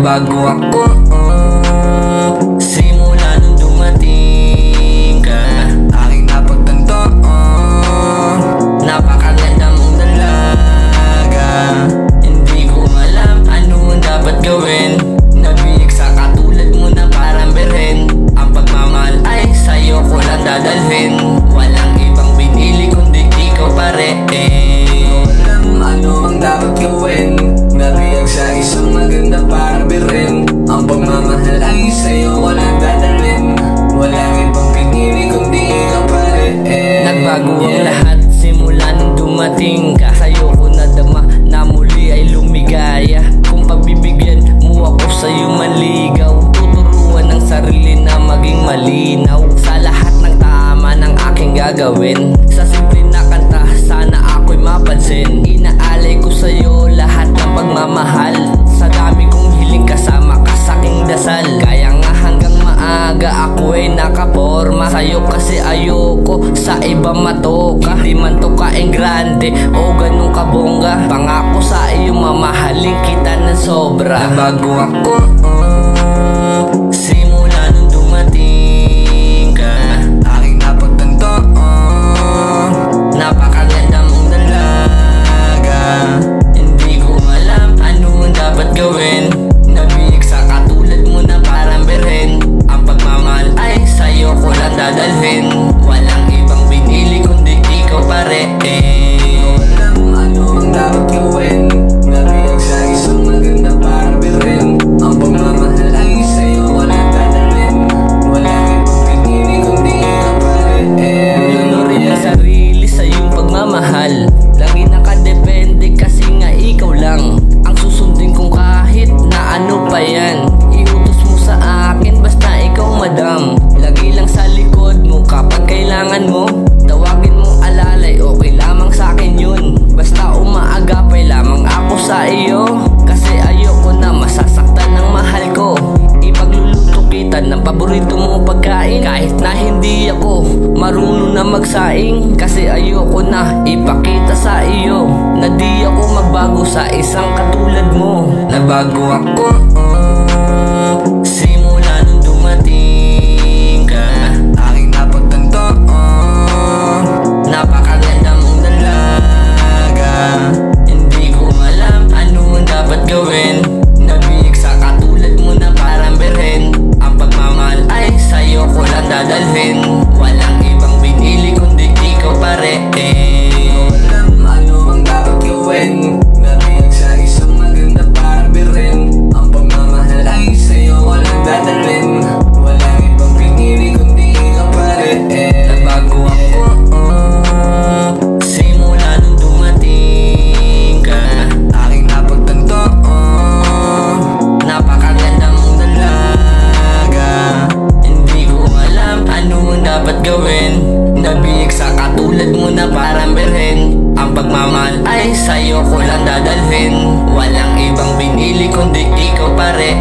Nagbago ako simula nung dumating ka. Aking napagtanto napakaganda mong dalaga. Hindi ko alam ano ang dapat gawin. Nabiyag sa katulad mo na parang berhen. Ang pagmamahal ay sa'yo ko lang dadalhin. Walang ibang binili kundi ikaw pa rin. Alam ano ang dapat gawin. Nabiyag sa isang maganda para birin. Ang pagmamahal ay sa'yo walang dadalhin. Walang ibang pinili kundi ikaw pa rin. Nagbago ang lahat simula nung dumating ka. Sa'yo ko nadama na muli ay lumigaya. Kung pagbibigyan mo ako sa'yo maligaw, tuturuan ng sarili na maging malinaw. Sa lahat ng tama ng aking gagawin, sa simple na kanta sana ako'y mapansin. Inaalay ko sa'yo lahat ng pagmamahal. Sa dami kong hiling kasama ka sa'king dasal. Kaya nga hanggang maaga ako ay nakaporma. Sa'yo kasi ayoko sa iba matoka. Hindi man to kaing grande o ganun kabongga. Pangako sa iyo mamahalin kita ng sobra. Nagbago ako simula nung dumating ka. Aking napagtanto napakaganda mong dalaga. Hindi ko alam ano ang dapat gawin. Nabiyag sa katulad mo na parang berhen. Ang pagmamahal ay sa'yo ko lang dadalhin. Walang ibang binili kundi ikaw pa rin. Alam ano ang dapat gawin. Nabiyag sa isang maganda para berhen. Ang pagmamahal ay sa'yo walang dadalhin. Walang ibang binili kundi ikaw pa rin. Lunurin ang sarili sa iyong pagmamahal. Lagi nakadepende kasi nga ikaw lang ang susundin kong kahit na ano pa yan. Iutos mo sa akin basta ikaw madam. Lagi lang sa likod mo kapag kailangan mo. Tawagin mong alalay, okay lamang sa akin yun. Basta umaagapay lamang ako sa iyo. Kasi ayoko na masasaktan ng mahal ko. Ipagluluto kita ng paborito mong pagkain. Kahit na hindi ako marunong na magsaing. Kasi ayoko na ipakita sa iyo na di ako magbago sa isang katulad mo. Nagbago ako simula nung dumating ka. Aking napagtanto napakaganda mong dalaga. Hindi ko alam ano ang dapat gawin. Nabiyag sa katulad mo na parang berhen. Ang pagmamahal ay sa'yo ko lang dadalhin. Walang ibang binili kundi ikaw pa rin. Alam ano ang dapat gawin. Nabiyag sa isang maganda para berhen. Ang pagmamahal ay sa'yo walang dadalhin. Walang ibang pinili kundi ikaw pa rin. Nagbago ako simula nung dumating ka. Aking napagtanto napakaganda mong dalaga. Hindi ko alam ano ang dapat gawin. Nabiyag sa katulad mo na parang berhen. Ang pagmamahal ay sa'yo ko lang dadalhin. Walang ibang binili kundi ikaw pa rin.